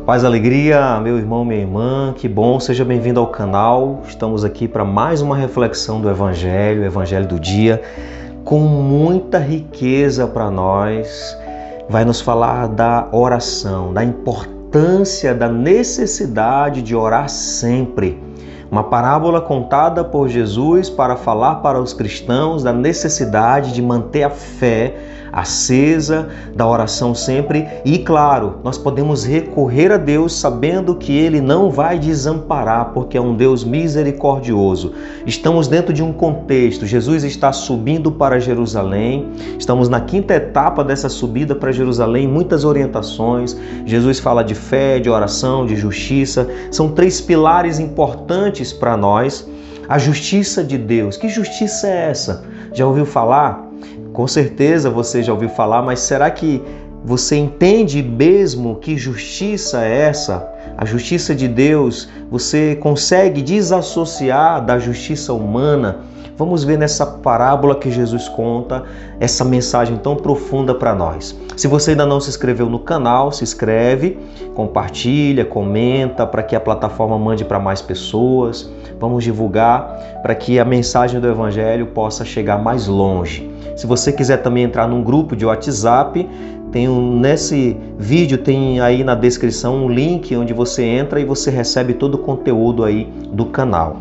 Paz, alegria, meu irmão, minha irmã, que bom, seja bem-vindo ao canal. Estamos aqui para mais uma reflexão do Evangelho, o Evangelho do dia, com muita riqueza para nós. Vai nos falar da oração, da importância, da necessidade de orar sempre. Uma parábola contada por Jesus para falar para os cristãos da necessidade de manter a fé acesa, da oração sempre. E claro, nós podemos recorrer a Deus sabendo que Ele não vai desamparar, porque é um Deus misericordioso. Estamos dentro de um contexto. Jesus está subindo para Jerusalém. Estamos na quinta etapa dessa subida para Jerusalém. Muitas orientações. Jesus fala de fé, de oração, de justiça. São três pilares importantes para nós. A justiça de Deus. Que justiça é essa? Já ouviu falar? Com certeza você já ouviu falar, mas será que você entende mesmo que justiça é essa? A justiça de Deus, você consegue desassociar da justiça humana? Vamos ver nessa parábola que Jesus conta essa mensagem tão profunda para nós. Se você ainda não se inscreveu no canal, se inscreve, compartilha, comenta para que a plataforma mande para mais pessoas. Vamos divulgar para que a mensagem do Evangelho possa chegar mais longe. Se você quiser também entrar num grupo de WhatsApp, nesse vídeo tem aí na descrição um link onde você entra e você recebe todo o conteúdo aí do canal.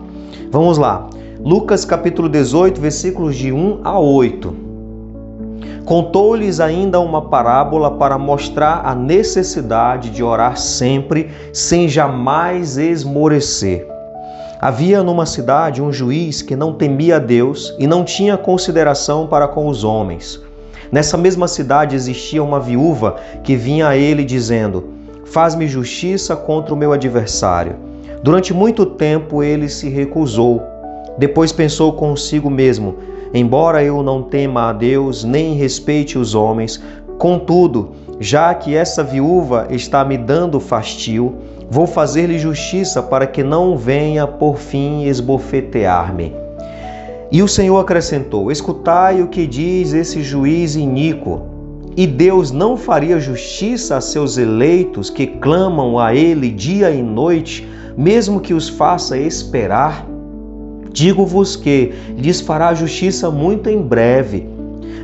Vamos lá. Lucas capítulo 18, versículos de 1 a 8. Contou-lhes ainda uma parábola para mostrar a necessidade de orar sempre, sem jamais esmorecer. Havia numa cidade um juiz que não temia a Deus e não tinha consideração para com os homens. Nessa mesma cidade existia uma viúva que vinha a ele dizendo: "Faz-me justiça contra o meu adversário." Durante muito tempo ele se recusou. Depois pensou consigo mesmo: "Embora eu não tema a Deus nem respeite os homens, contudo, já que essa viúva está me dando fastio, vou fazer-lhe justiça para que não venha por fim esbofetear-me." E o Senhor acrescentou: "Escutai o que diz esse juiz iníquo. E Deus não faria justiça a seus eleitos que clamam a Ele dia e noite, mesmo que os faça esperar? Digo-vos que lhes fará justiça muito em breve.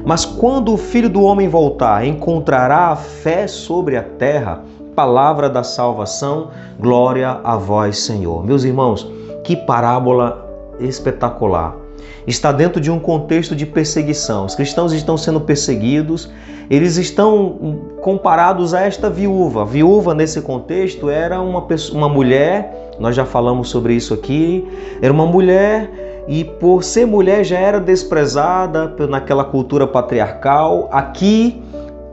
Mas quando o Filho do Homem voltar, encontrará a fé sobre a terra?" Palavra da salvação, glória a vós, Senhor. Meus irmãos, que parábola espetacular. Está dentro de um contexto de perseguição. Os cristãos estão sendo perseguidos, eles estão comparados a esta viúva. A viúva, nesse contexto, era uma mulher, nós já falamos sobre isso aqui, era uma mulher e por ser mulher já era desprezada naquela cultura patriarcal. Aqui,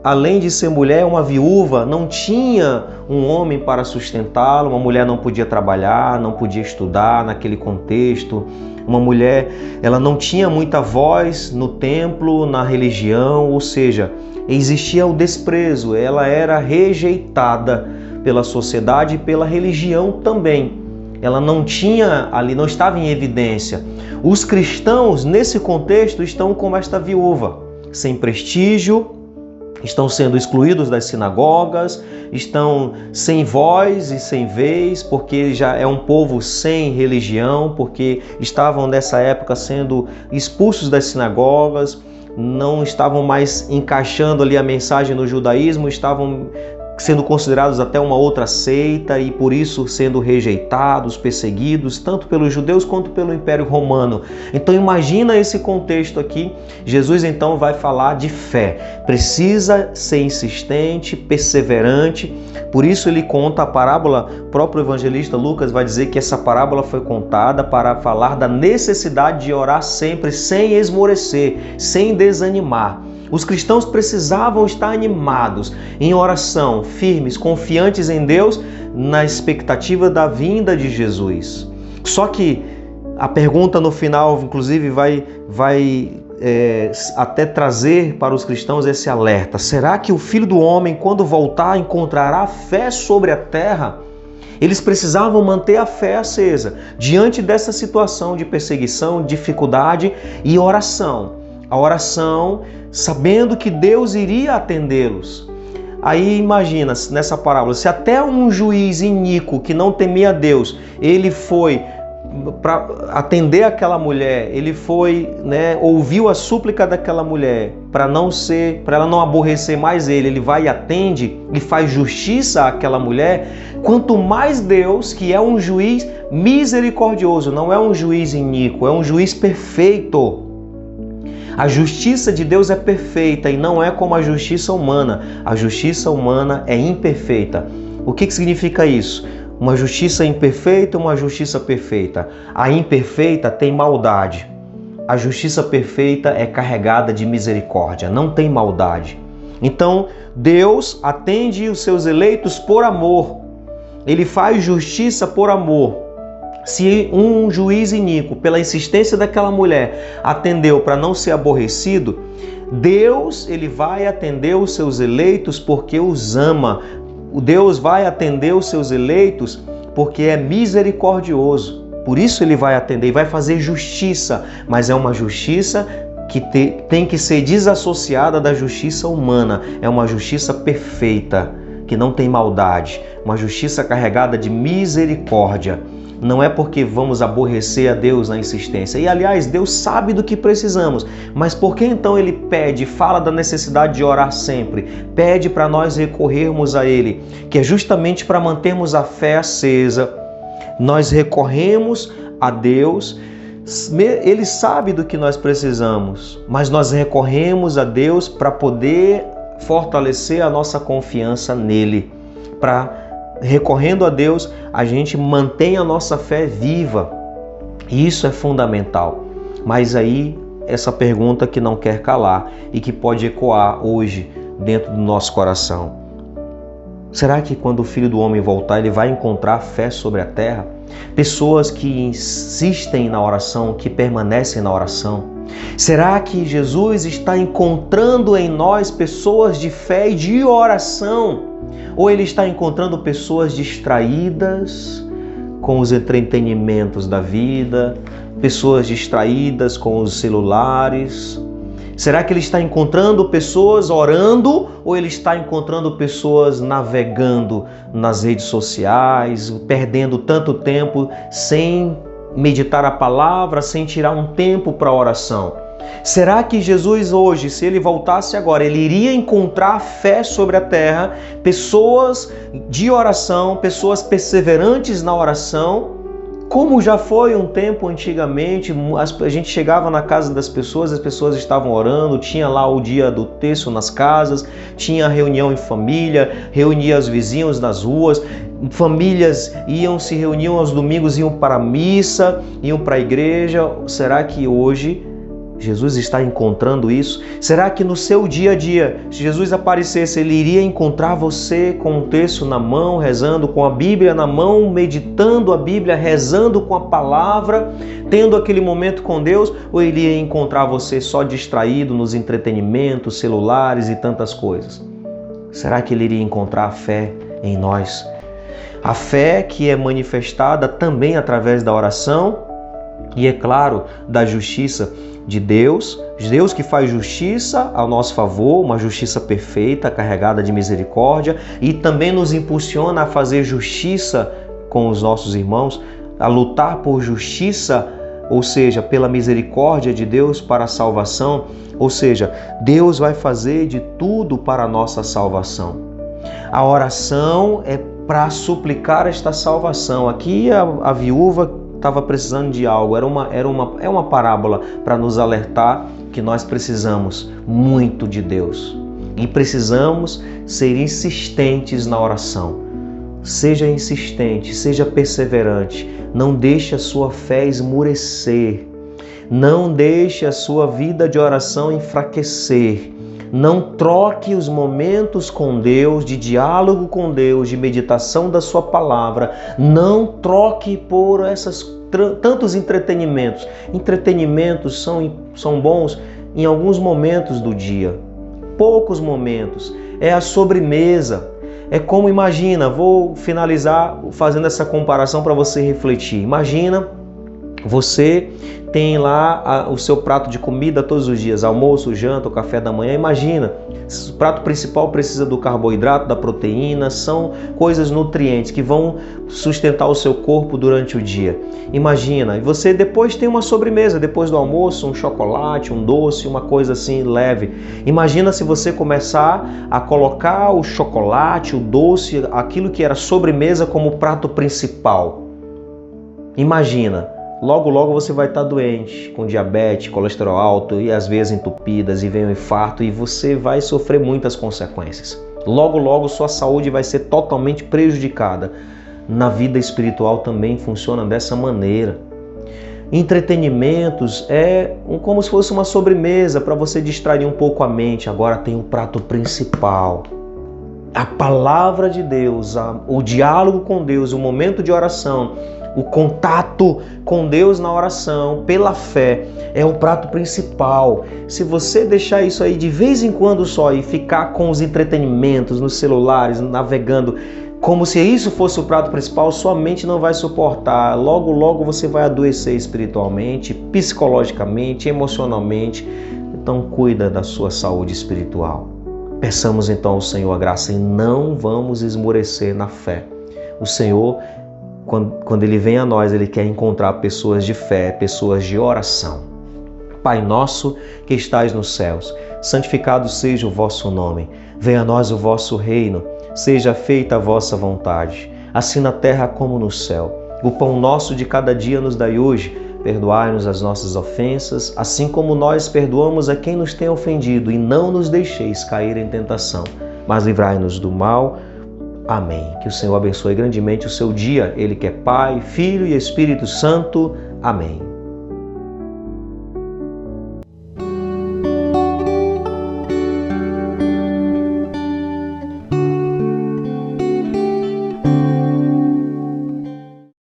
além de ser mulher, uma viúva, não tinha um homem para sustentá-la, uma mulher não podia trabalhar, não podia estudar naquele contexto. Uma mulher, ela não tinha muita voz no templo, na religião, ou seja, existia o desprezo, ela era rejeitada pela sociedade e pela religião também. Ela não tinha ali, não estava em evidência. Os cristãos, nesse contexto, estão como esta viúva, sem prestígio, estão sendo excluídos das sinagogas, estão sem voz e sem vez, porque já é um povo sem religião, porque estavam nessa época sendo expulsos das sinagogas, não estavam mais encaixando ali a mensagem no judaísmo, estavam sendo considerados até uma outra seita e por isso sendo rejeitados, perseguidos, tanto pelos judeus quanto pelo Império Romano. Então imagina esse contexto aqui. Jesus então vai falar de fé. Precisa ser insistente, perseverante. Por isso ele conta a parábola. O próprio evangelista Lucas vai dizer que essa parábola foi contada para falar da necessidade de orar sempre, sem esmorecer, sem desanimar. Os cristãos precisavam estar animados, em oração, firmes, confiantes em Deus, na expectativa da vinda de Jesus. Só que a pergunta no final, inclusive, vai até trazer para os cristãos esse alerta. Será que o Filho do Homem, quando voltar, encontrará fé sobre a terra? Eles precisavam manter a fé acesa diante dessa situação de perseguição, dificuldade e oração. A oração, sabendo que Deus iria atendê-los. Aí imagina, nessa parábola, se até um juiz iníquo que não temia a Deus, ele foi para atender aquela mulher, ele foi, ouviu a súplica daquela mulher para ela não aborrecer mais ele vai e atende e faz justiça àquela mulher. Quanto mais Deus, que é um juiz misericordioso, não é um juiz iníquo, é um juiz perfeito. A justiça de Deus é perfeita e não é como a justiça humana. A justiça humana é imperfeita. O que significa isso? Uma justiça imperfeita, uma justiça perfeita. A imperfeita tem maldade. A justiça perfeita é carregada de misericórdia, não tem maldade. Então, Deus atende os seus eleitos por amor. Ele faz justiça por amor. Se um juiz iníquo, pela insistência daquela mulher, atendeu para não ser aborrecido, Deus, ele vai atender os seus eleitos porque os ama. Deus vai atender os seus eleitos porque é misericordioso. Por isso ele vai atender e vai fazer justiça, mas é uma justiça que tem que ser desassociada da justiça humana. É uma justiça perfeita, que não tem maldade, uma justiça carregada de misericórdia. Não é porque vamos aborrecer a Deus na insistência. E, aliás, Deus sabe do que precisamos. Mas por que então Ele pede, fala da necessidade de orar sempre? Pede para nós recorrermos a Ele, que é justamente para mantermos a fé acesa. Nós recorremos a Deus. Ele sabe do que nós precisamos, mas nós recorremos a Deus para poder fortalecer a nossa confiança nele, recorrendo a Deus, a gente mantém a nossa fé viva. E isso é fundamental. Mas aí, essa pergunta que não quer calar e que pode ecoar hoje dentro do nosso coração. Será que quando o Filho do Homem voltar, ele vai encontrar fé sobre a terra? Pessoas que insistem na oração, que permanecem na oração. Será que Jesus está encontrando em nós pessoas de fé e de oração? Ou ele está encontrando pessoas distraídas com os entretenimentos da vida, pessoas distraídas com os celulares? Será que ele está encontrando pessoas orando ou ele está encontrando pessoas navegando nas redes sociais, perdendo tanto tempo sem meditar a palavra, sem tirar um tempo para a oração? Será que Jesus hoje, se ele voltasse agora, ele iria encontrar fé sobre a terra, pessoas de oração, pessoas perseverantes na oração, como já foi um tempo antigamente? A gente chegava na casa das pessoas, as pessoas estavam orando, tinha lá o dia do terço nas casas, tinha reunião em família, reunia os vizinhos nas ruas, famílias se reuniam aos domingos, iam para a missa, iam para a igreja. Será que hoje Jesus está encontrando isso? Será que no seu dia a dia, se Jesus aparecesse, ele iria encontrar você com um terço na mão, rezando, com a Bíblia na mão, meditando a Bíblia, rezando com a palavra, tendo aquele momento com Deus? Ou ele iria encontrar você só distraído nos entretenimentos, celulares e tantas coisas? Será que ele iria encontrar a fé em nós? A fé que é manifestada também através da oração e, é claro, da justiça de Deus, Deus que faz justiça ao nosso favor, uma justiça perfeita, carregada de misericórdia, e também nos impulsiona a fazer justiça com os nossos irmãos, a lutar por justiça, ou seja, pela misericórdia de Deus para a salvação. Ou seja, Deus vai fazer de tudo para a nossa salvação. A oração é para suplicar esta salvação. Aqui a viúva estava precisando de algo, é uma parábola para nos alertar que nós precisamos muito de Deus e precisamos ser insistentes na oração. Seja insistente, seja perseverante, não deixe a sua fé esmurecer, não deixe a sua vida de oração enfraquecer. Não troque os momentos com Deus, de diálogo com Deus, de meditação da sua palavra. Não troque por tantos entretenimentos. Entretenimentos são bons em alguns momentos do dia, poucos momentos. É a sobremesa. É como, imagina, vou finalizar fazendo essa comparação para você refletir. Imagina Você tem lá o seu prato de comida todos os dias, almoço, janta, o café da manhã. Imagina, o prato principal precisa do carboidrato, da proteína, são coisas nutrientes que vão sustentar o seu corpo durante o dia. Imagina, e você depois tem uma sobremesa, depois do almoço, um chocolate, um doce, uma coisa assim leve. Imagina se você começar a colocar o chocolate, o doce, aquilo que era sobremesa como prato principal. Imagina. Logo, logo você vai estar doente, com diabetes, colesterol alto e as veias entupidas e vem um infarto e você vai sofrer muitas consequências. Logo, logo sua saúde vai ser totalmente prejudicada. Na vida espiritual também funciona dessa maneira. Entretenimentos é como se fosse uma sobremesa para você distrair um pouco a mente. Agora tem o prato principal. A palavra de Deus, o diálogo com Deus, o momento de oração, o contato com Deus na oração, pela fé, é o prato principal. Se você deixar isso aí de vez em quando só e ficar com os entretenimentos nos celulares, navegando, como se isso fosse o prato principal, sua mente não vai suportar. Logo, logo você vai adoecer espiritualmente, psicologicamente, emocionalmente. Então cuida da sua saúde espiritual. Peçamos então ao Senhor a graça e não vamos esmorecer na fé. O Senhor, quando Ele vem a nós, Ele quer encontrar pessoas de fé, pessoas de oração. Pai nosso que estais nos céus, santificado seja o vosso nome. Venha a nós o vosso reino, seja feita a vossa vontade, assim na terra como no céu. O pão nosso de cada dia nos dai hoje. Perdoai-nos as nossas ofensas, assim como nós perdoamos a quem nos tem ofendido, e não nos deixeis cair em tentação, mas livrai-nos do mal. Amém. Que o Senhor abençoe grandemente o seu dia, Ele que é Pai, Filho e Espírito Santo. Amém.